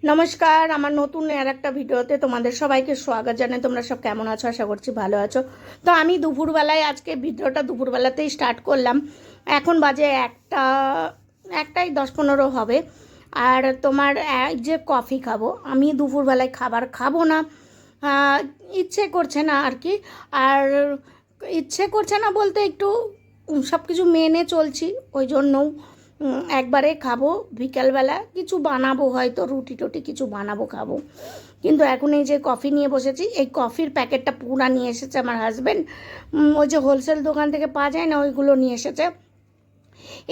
নমস্কার, আমার নতুন আর একটা ভিডিওতে তোমাদের সবাইকে স্বাগত জানাই। তোমরা সব কেমন আছো? আশা করছি ভালো আছো। তো আমি দুপুরবেলায় আজকে ভিডিওটা দুপুরবেলাতেই স্টার্ট করলাম। এখন বাজে একটাই 10-15 হবে। আর তোমার যে কফি খাবো, আমি দুপুরবেলায় খাবার খাবো না, ইচ্ছে করছে না আর কি। আর ইচ্ছে করছে না বলতে একটু সব কিছু মেনে চলছি, ওই জন্যও একবারে খাবো। বিকালবেলা কিছু বানাবো, হয়তো রুটি টুটি কিছু বানাবো, খাবো। কিন্তু এখন এই যে কফি নিয়ে বসেছি, এই কফির প্যাকেটটা পুরা নিয়ে এসেছে আমার হাজব্যান্ড। ওই যে হোলসেল দোকান থেকে পাওয়া যায় না, ওইগুলো নিয়ে এসেছে।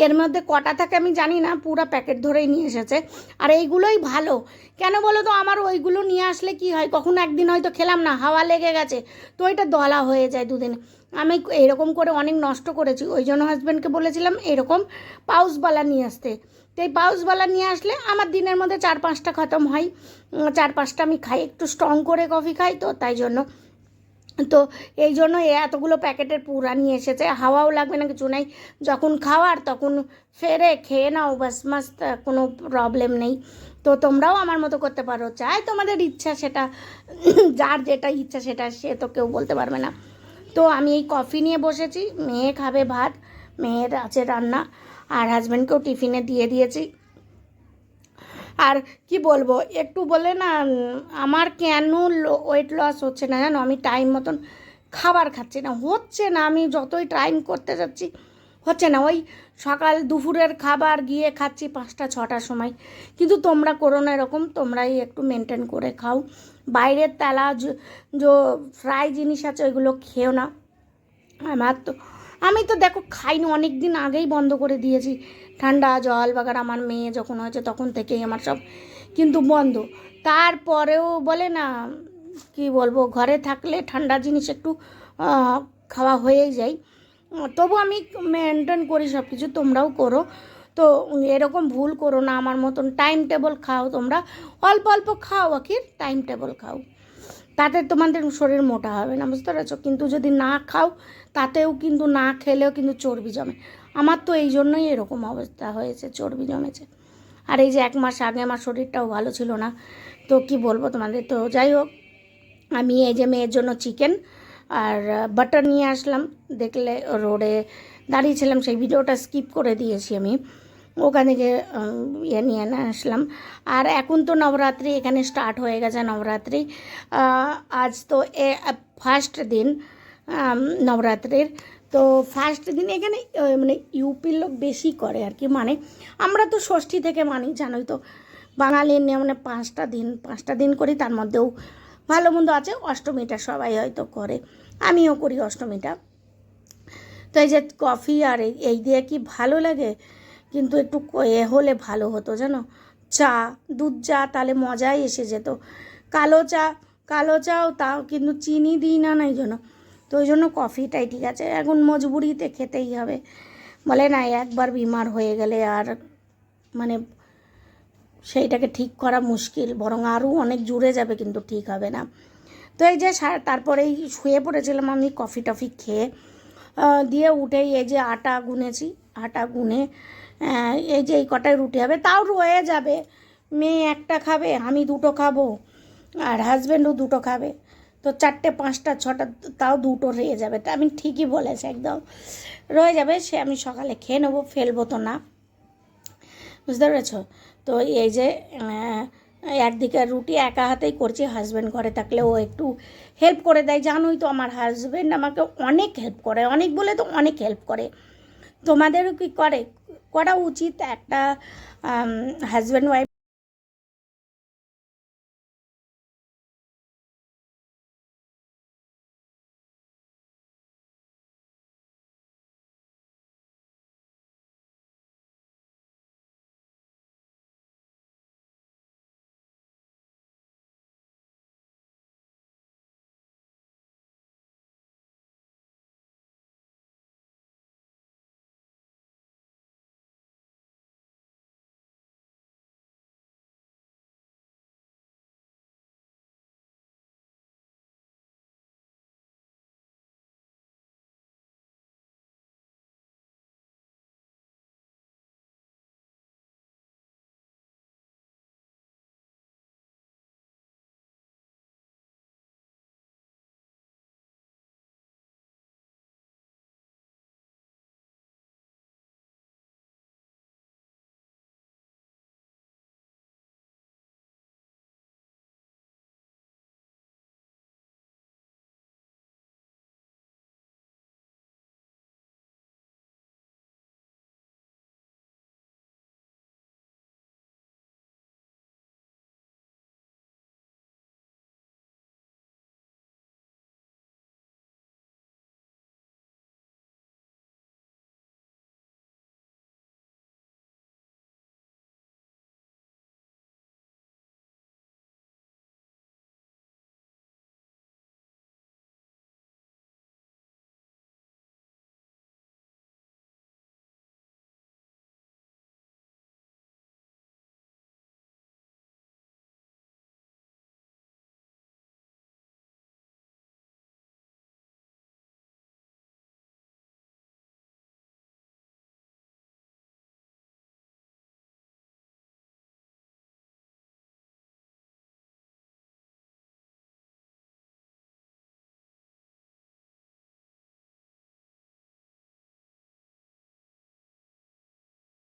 এর মধ্যে কটা থাকে আমি জানি না, পুরো প্যাকেট ধরেই নিয়ে এসেছে। আর এইগুলোই ভালো। কেন বলো তো, আমার ওইগুলো নিয়ে আসলে কি হয়, কখনো একদিন হয়তো খেলাম না, হাওয়া লেগে গেছে, তো এটা দলা হয়ে যায় দুদিনে। আমি এরকম করে অনেক নষ্ট করেছি, ওই জন্য হাজব্যান্ডকে বলেছিলাম এরকম পাউচওয়ালা নিয়ে আসতে। তো এই পাউচওয়ালা নিয়ে আসলে আমার দিনের মধ্যে 4-5টা খতম হয়। 4-5টা আমি খাই, একটু স্ট্রং করে কফি খাই, তো তাই জন্য। তো এই জন্য এতগুলো প্যাকেটের পুরা নিয়ে এসেছে, হাওয়াও লাগবে না, কিছু নেই। যখন খাওয়ার তখন ফেরে খেয়ে নাও, বাস মাস্ত, কোনো প্রবলেম নেই। তো তোমরাও আমার মতো করতে পারো, চাই তোমাদের ইচ্ছা সেটা, যার যেটা ইচ্ছা সেটা সে তো কেউ বলতে পারবে না। তো আমি এই কফি নিয়ে বসেছি, মেয়ে খাবে ভাত, মেয়ের আছে রান্না, আর হাজব্যান্ডকেও টিফিনে দিয়ে দিয়েছি। আর কি বলবো, একটু বলে না, আমার কেন ওয়েট লস হচ্ছে না জানো, আমি টাইম মতন খাবার খাচ্ছি না, হচ্ছে না। আমি যতই টাইম করতে যাচ্ছি হচ্ছে না। ওই সকাল দুপুরের খাবার গিয়ে খাচ্ছি 5টা-6টার সময়। কিন্তু তোমরা করো না এরকম, তোমরাই একটু মেনটেন করে খাও। বাইরের তেলা যে ফ্রাই জিনিস আছে ওইগুলো খেও না। আমি তো দেখো খাইনি, অনেক দিন আগেই বন্ধ করে দিয়েছি। ঠান্ডা জল বাগার আমার মেয়ে যখন হয়েছে তখন থেকেই আমার সব কিন্তু বন্ধ। তারপরেও বলে না, কি বলবো, ঘরে থাকলে ঠান্ডা জিনিস একটু খাওয়া হয়েই যায়। তবু আমি মেনটেন করি সব কিছু, তোমরাও করো। তো এরকম ভুল করো না আমার মতন, টাইম টেবল খাও তোমরা। অল্প অল্প খাও, আখির টাইম টেবল খাও, তাতে তোমাদের শরীর মোটা হবে না, বুঝতে পেরেছো? কিন্তু যদি না খাও, তাতেও কিন্তু না খেলেও কিন্তু চর্বি জমে। আমার তো এই জন্যই এরকম অবস্থা হয়েছে, চর্বি জমেছে। আর এই যে 1 মাস আগে আমার শরীরটাও ভালো ছিল না, তো কি বলবো তোমাদের। তো যাই হোক, আমি এই যে মেয়ের জন্য চিকেন আর বাটার নিয়ে আসলাম। দেখলে রোডে দাঁড়িয়েছিলাম, সেই ভিডিওটা স্কিপ করে দিয়েছি আমি। ওখানে গিয়ে ইয়ে নিয়ে আসলাম। আর এখন তো নবরাত্রি এখানে স্টার্ট হয়ে গেছে, নবরাত্রি। আজ তো ফার্স্ট দিন নবরাত্রির। তো ফার্স্ট দিন এখানে মানে ইউপির লোক বেশি করে আর কি, মানে আমরা তো ষষ্ঠী থেকে মানি, জানোই তো। বাঙালির নিয়ে মানে 5টা দিন করি, তার মধ্যেও ভালো মন্দ আছে। অষ্টমীটা সবাই হয়তো করে, আমিও করি অষ্টমীটা। তো এই যে কফি আর এই দিয়ে কি ভালো লাগে, কিন্তু একটু হলে ভালো হতো জানো, চা, দুধ চা, তাহলে মজাই এসে যেত। কালো চা, কালো চাও তাও কিন্তু চিনি দিই না, এই জন্য। তো ওই জন্য কফিটাই ঠিক আছে, এখন মজবুরিতে খেতেই হবে। বলে না, একবার বিমার হয়ে গেলে আর মানে সেইটাকে ঠিক করা মুশকিল, বরং আরও অনেক জুড়ে যাবে, কিন্তু ঠিক হবে না। তো এই যে তারপরেই শুয়ে পড়েছিলাম আমি কফি টফি খেয়ে, দিয়ে উঠেই এই যে আটা গুনেছি। আটা গুনে এই যে এই কটায় রুটি হবে, তাও রয়ে যাবে। মেয়ে একটা খাবে, আমি দুটো খাবো, আর হাজব্যান্ডও দুটো খাবে। তো 4-5-6টা, তাও দুটো রয়ে যাবে। তা আমি ঠিকই বলেছি, একদম রয়ে যাবে, সে আমি সকালে খেয়ে নেবো, ফেলবো তো না, বুঝতে পেরেছো? তো এই যে একদিকে রুটি একা হাতেই করছি, হাজব্যান্ড ঘরে থাকলে ও একটু হেল্প করে দেয়। জানোই তো আমার হাজব্যান্ড আমাকে অনেক হেল্প করে, অনেক বলে তো অনেক হেল্প করে। তোমাদেরও কি করা উচিত, একটা হাজব্যান্ড ওয়াইফ